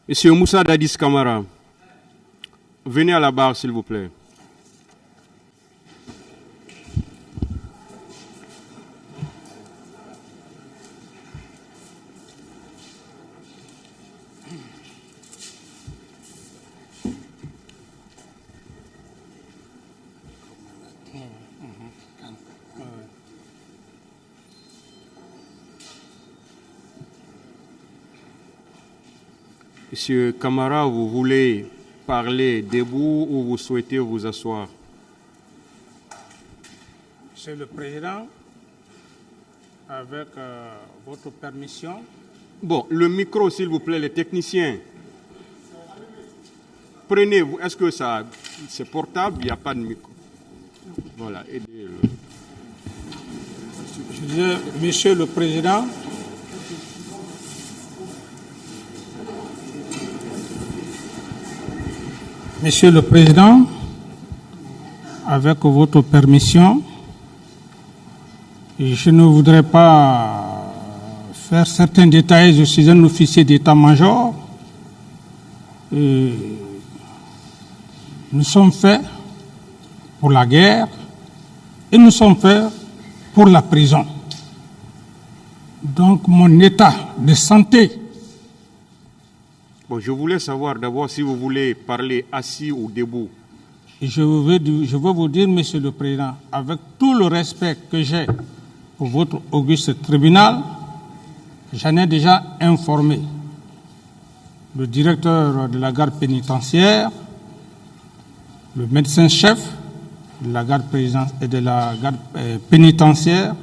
Monsieur Moussa Dadis Camara, venez à la barre, s'il vous plaît. Monsieur Camara, vous voulez parler debout ou vous souhaitez vous asseoir? Monsieur le Président, avec votre permission. Bon, le micro, s'il vous plaît, les techniciens. Prenez-vous. Est-ce que ça, c'est portable? Il n'y a pas de micro. Voilà, aidez-le. Je disais, Monsieur le Président, Monsieur le Président, avec votre permission, je ne voudrais pas faire certains détails. Je suis un officier d'état-major. Nous sommes faits pour la guerre et nous sommes faits pour la prison. Donc mon état de santé. Bon, je voulais savoir d'abord si vous voulez parler assis ou debout. Je veux vous dire, Monsieur le Président, avec tout le respect que j'ai pour votre auguste tribunal, j'en ai déjà informé le directeur de la garde pénitentiaire, le médecin-chef de la garde pénitentiaire.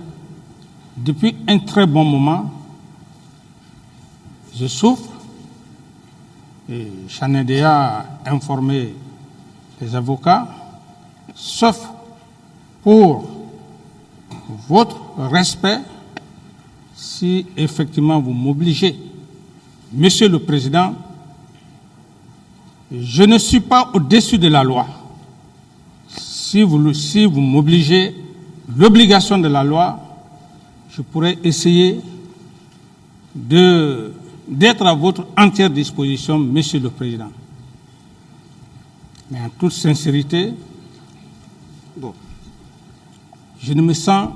Depuis un très bon moment, je souffre et j'en ai déjà informé les avocats, sauf pour votre respect, si effectivement vous m'obligez. Monsieur le Président, je ne suis pas au-dessus de la loi. Si vous m'obligez, l'obligation de la loi, je pourrais essayer d'être à votre entière disposition, Monsieur le Président. Mais en toute sincérité, je ne me sens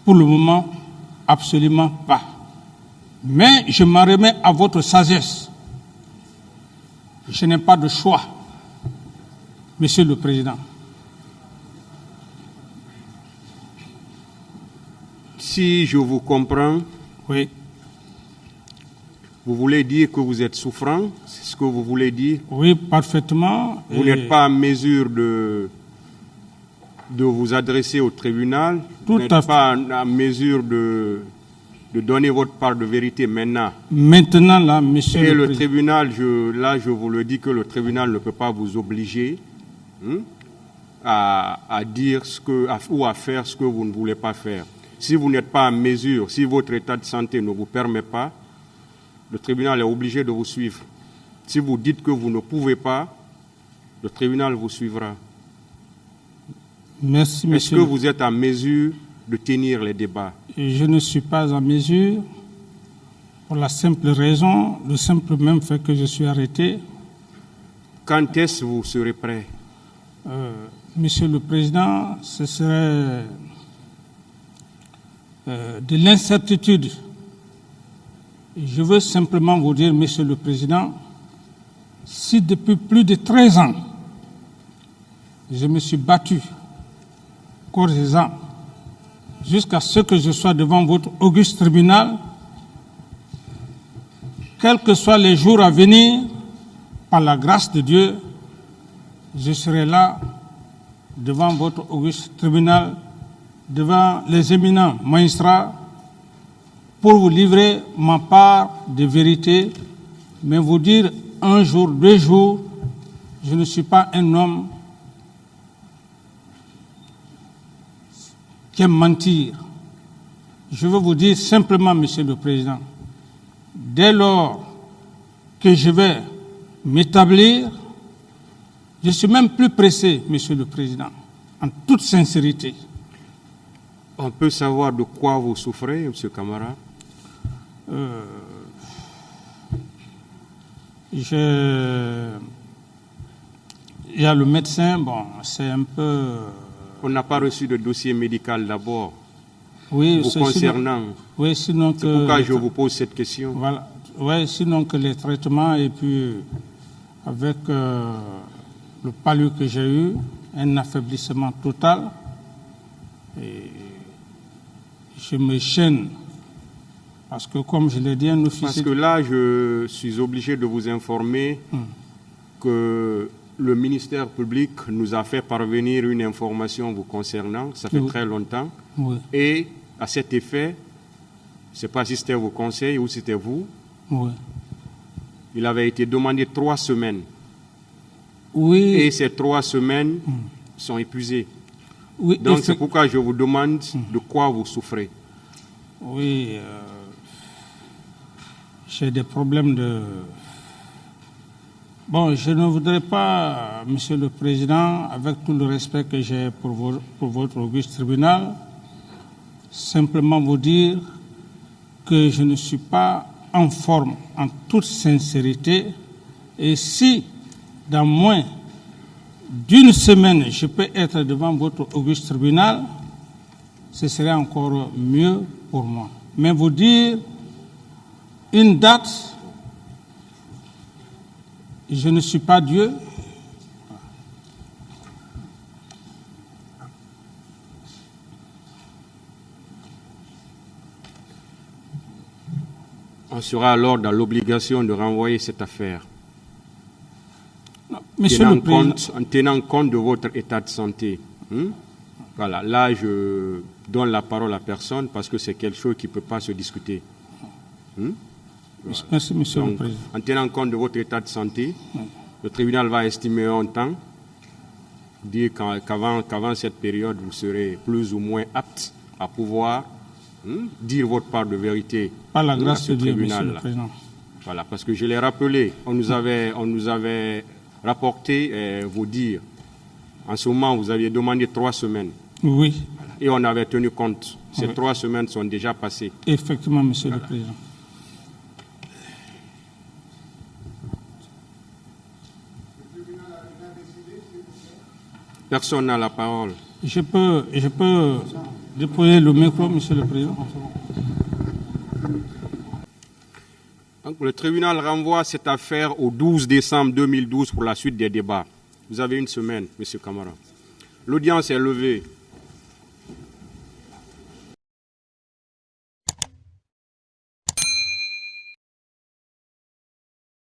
pour le moment absolument pas. Mais je m'en remets à votre sagesse. Je n'ai pas de choix, Monsieur le Président. Si je vous comprends, oui. Vous voulez dire que vous êtes souffrant? C'est ce que vous voulez dire? Oui, parfaitement. Vous n'êtes pas en mesure de vous adresser au tribunal? Vous n'êtes pas en mesure de donner votre part de vérité maintenant? Maintenant, là, Monsieur le Président. Tribunal, je vous le dis que le tribunal ne peut pas vous obliger à dire ou à faire ce que vous ne voulez pas faire. Si vous n'êtes pas en mesure, si votre état de santé ne vous permet pas, le tribunal est obligé de vous suivre. Si vous dites que vous ne pouvez pas, le tribunal vous suivra. Merci, monsieur. Est-ce que vous êtes en mesure de tenir les débats? Je ne suis pas en mesure, pour la simple raison, le simple même fait que je suis arrêté. Quand est-ce que vous serez prêt? Monsieur le Président, ce serait de l'incertitude. Je veux simplement vous dire, Monsieur le Président, si depuis plus de 13 ans, je me suis battu corps et âme jusqu'à ce que je sois devant votre auguste tribunal, quels que soient les jours à venir, par la grâce de Dieu, je serai là devant votre auguste tribunal, devant les éminents magistrats, pour vous livrer ma part de vérité, mais vous dire un jour, 2 jours, je ne suis pas un homme qui aime mentir. Je veux vous dire simplement, Monsieur le Président, dès lors que je vais m'établir, je suis même plus pressé, Monsieur le Président, en toute sincérité. On peut savoir de quoi vous souffrez, Monsieur Camara? Il y a le médecin, bon, c'est un peu... On n'a pas reçu de dossier médical d'abord Oui, vous concernant. Oui, sinon c'est pourquoi je vous pose cette question. Voilà. Oui, sinon que les traitements et puis avec le palu que j'ai eu, un affaiblissement total, et je me chaîne. Parce que comme je l'ai dit, un officier... Parce que là, je suis obligé de vous informer que le ministère public nous a fait parvenir une information vous concernant, ça fait très longtemps. Oui. Et à cet effet, je ne sais pas si c'était vos conseils ou c'était vous, oui. Il avait été demandé 3 semaines. Oui. Et ces 3 semaines sont épuisées. Oui, donc c'est pourquoi je vous demande de quoi vous souffrez. Oui, j'ai des problèmes de... Bon, je ne voudrais pas, Monsieur le Président, avec tout le respect que j'ai pour votre auguste tribunal, simplement vous dire que je ne suis pas en forme, en toute sincérité, et si dans moins d'une semaine je peux être devant votre auguste tribunal, ce serait encore mieux pour moi. Mais vous dire une date, je ne suis pas Dieu. On sera alors dans l'obligation de renvoyer cette affaire. Non, Monsieur le Président, en tenant compte de votre état de santé. Voilà, là je donne la parole à personne parce que c'est quelque chose qui ne peut pas se discuter. Voilà. Merci, Monsieur Donc, le Président. en tenant compte de votre état de santé, le tribunal va estimer un temps, dire qu'avant cette période, vous serez plus ou moins apte à pouvoir dire votre part de vérité. Par la grâce de Dieu, tribunal, Monsieur le Président. Voilà, parce que je l'ai rappelé, on nous avait rapporté vos dires. En ce moment, vous aviez demandé 3 semaines. Oui. Et on avait tenu compte. Ces 3 semaines sont déjà passées. Effectivement, Monsieur le Président. Personne n'a la parole. Je peux déposer le micro, Monsieur le Président. Donc, le tribunal renvoie cette affaire au 12 décembre 2012 pour la suite des débats. Vous avez une semaine, Monsieur Camara. L'audience est levée.